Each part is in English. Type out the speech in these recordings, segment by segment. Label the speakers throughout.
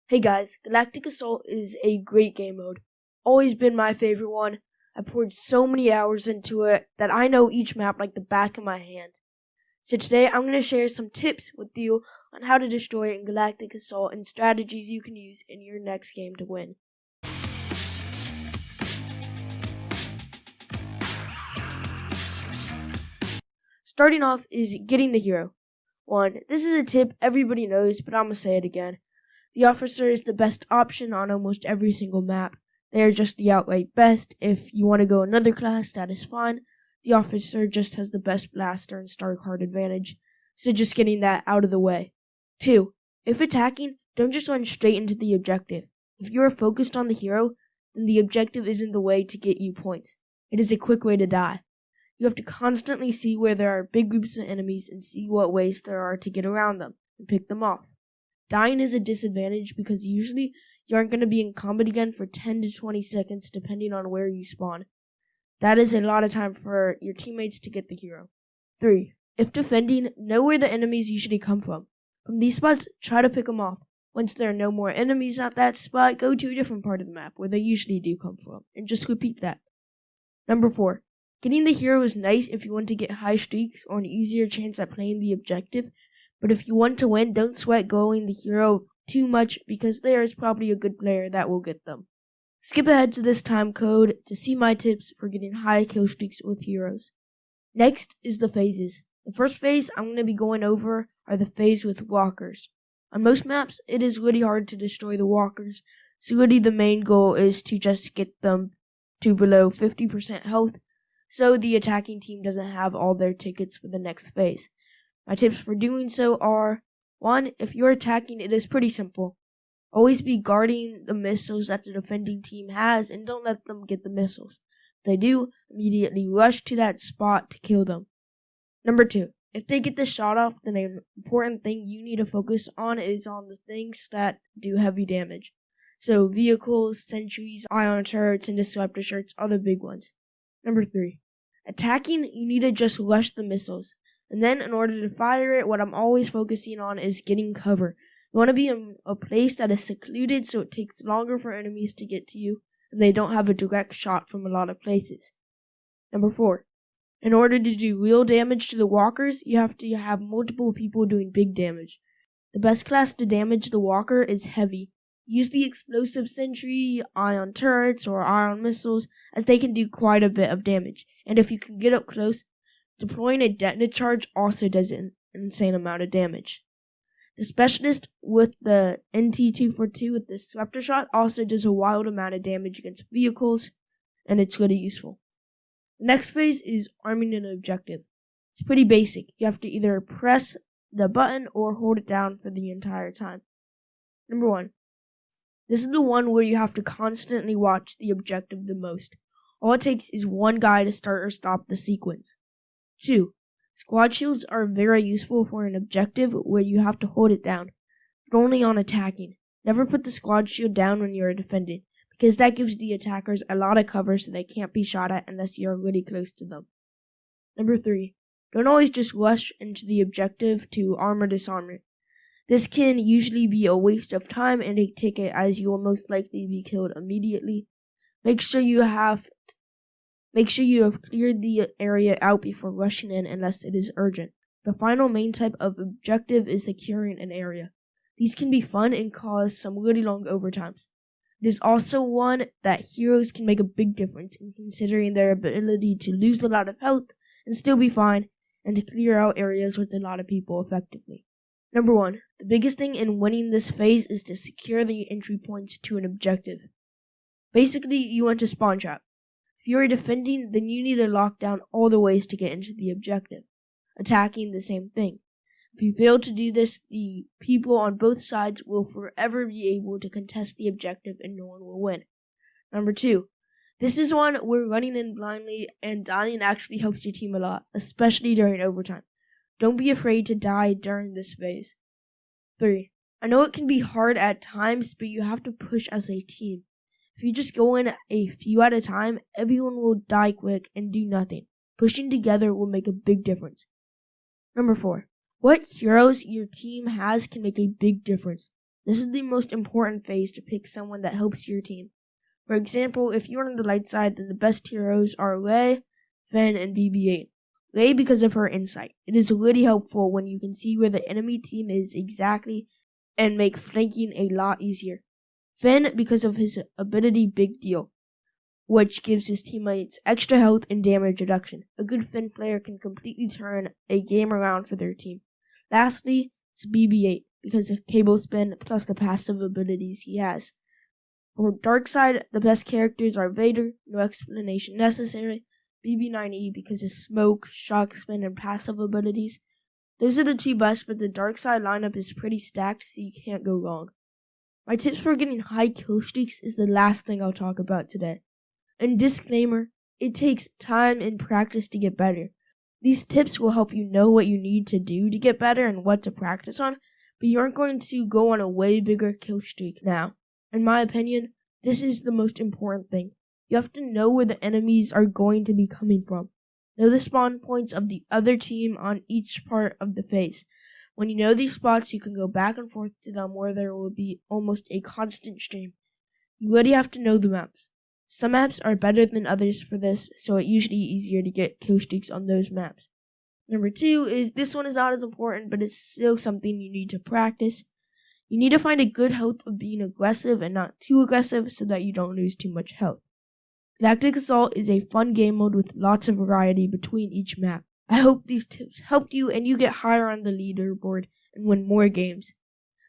Speaker 1: Hey guys, Galactic Assault is a great game mode. Always been my favorite one. I poured so many hours into it that I know each map like the back of my hand. So today I'm going to share some tips with you on how to destroy it in Galactic Assault and strategies you can use in your next game to win. Starting off is getting the hero. 1. This is a tip everybody knows, but I'm going to say it again. The officer is the best option on almost every single map. They are just the outright best. If you want to go another class, that is fine. The officer just has the best blaster and star card advantage, so just getting that out of the way. 2. If attacking, don't just run straight into the objective. If you are focused on the hero, then the objective isn't the way to get you points. It is a quick way to die. You have to constantly see where there are big groups of enemies and see what ways there are to get around them and pick them off. Dying is a disadvantage because usually you aren't going to be in combat again for 10 to 20 seconds depending on where you spawn. That is a lot of time for your teammates to get the hero. 3. If defending, know where the enemies usually come from. From these spots, try to pick them off. Once there are no more enemies at that spot, go to a different part of the map where they usually do come from, and just repeat that. Number 4. Getting the hero is nice if you want to get high streaks or an easier chance at playing the objective, but if you want to win, don't sweat going the hero too much because there is probably a good player that will get them. Skip ahead to this time code to see my tips for getting high kill streaks with heroes. Next is the phases. The first phase I'm going to be going over are the phase with walkers. On most maps, it is really hard to destroy the walkers, so really the main goal is to just get them to below 50% health, so the attacking team doesn't have all their tickets for the next phase. My tips for doing so are, 1. If you're attacking, it is pretty simple. Always be guarding the missiles that the defending team has and don't let them get the missiles. If they do, immediately rush to that spot to kill them. Number 2. If they get the shot off, then an important thing you need to focus on is on the things that do heavy damage. So vehicles, sentries, ion turrets, and disruptor shirts are the big ones. Number 3. Attacking, you need to just rush the missiles. And then in order to fire it, what I'm always focusing on is getting cover. You want to be in a place that is secluded so it takes longer for enemies to get to you and they don't have a direct shot from a lot of places. Number 4. In order to do real damage to the walkers, you have to have multiple people doing big damage. The best class to damage the walker is heavy. Use the explosive sentry, ion turrets, or ion missiles as they can do quite a bit of damage. And if you can get up close, deploying a detonate charge also does an insane amount of damage. The specialist with the NT242 with the disruptor shot also does a wild amount of damage against vehicles, and it's really useful. The next phase is arming an objective. It's pretty basic. You have to either press the button or hold it down for the entire time. Number 1. This is the one where you have to constantly watch the objective the most. All it takes is one guy to start or stop the sequence. 2. Squad shields are very useful for an objective where you have to hold it down, but only on attacking. Never put the squad shield down when you are defending, because that gives the attackers a lot of cover so they can't be shot at unless you are really close to them. Number 3. Don't always just rush into the objective to armor disarm it. This can usually be a waste of time and a ticket as you will most likely be killed immediately. Make sure you have cleared the area out before rushing in unless it is urgent. The final main type of objective is securing an area. These can be fun and cause some really long overtimes. It is also one that heroes can make a big difference in considering their ability to lose a lot of health and still be fine and to clear out areas with a lot of people effectively. Number 1. The biggest thing in winning this phase is to secure the entry points to an objective. Basically, you want to spawn trap. If you are defending, then you need to lock down all the ways to get into the objective. Attacking, the same thing. If you fail to do this, the people on both sides will forever be able to contest the objective and no one will win. Number 2. This is one where running in blindly and dying actually helps your team a lot, especially during overtime. Don't be afraid to die during this phase. 3. I know it can be hard at times, but you have to push as a team. If you just go in a few at a time, everyone will die quick and do nothing. Pushing together will make a big difference. Number 4. What heroes your team has can make a big difference. This is the most important phase to pick someone that helps your team. For example, if you're on the light side, then the best heroes are Rey, Finn, and BB-8. Rey because of her insight. It is really helpful when you can see where the enemy team is exactly and make flanking a lot easier. Finn because of his ability Big Deal, which gives his teammates extra health and damage reduction. A good Finn player can completely turn a game around for their team. Lastly, it's BB-8 because of cable spin plus the passive abilities he has. For Dark Side, the best characters are Vader, no explanation necessary, BB-9E because of smoke, shock spin, and passive abilities. Those are the two best, but the Dark Side lineup is pretty stacked, so you can't go wrong. My tips for getting high kill streaks is the last thing I'll talk about today. And disclaimer, it takes time and practice to get better. These tips will help you know what you need to do to get better and what to practice on, but you aren't going to go on a way bigger kill streak now. In my opinion, this is the most important thing. You have to know where the enemies are going to be coming from. Know the spawn points of the other team on each part of the phase. When you know these spots, you can go back and forth to them where there will be almost a constant stream. You really have to know the maps. Some maps are better than others for this, so it's usually easier to get kill streaks on those maps. Number 2 is, this one is not as important, but it's still something you need to practice. You need to find a good health of being aggressive and not too aggressive so that you don't lose too much health. Galactic Assault is a fun game mode with lots of variety between each map. I hope these tips helped you and you get higher on the leaderboard and win more games.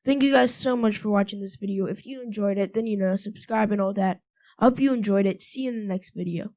Speaker 1: Thank you guys so much for watching this video. If you enjoyed it, then subscribe and all that. I hope you enjoyed it. See you in the next video.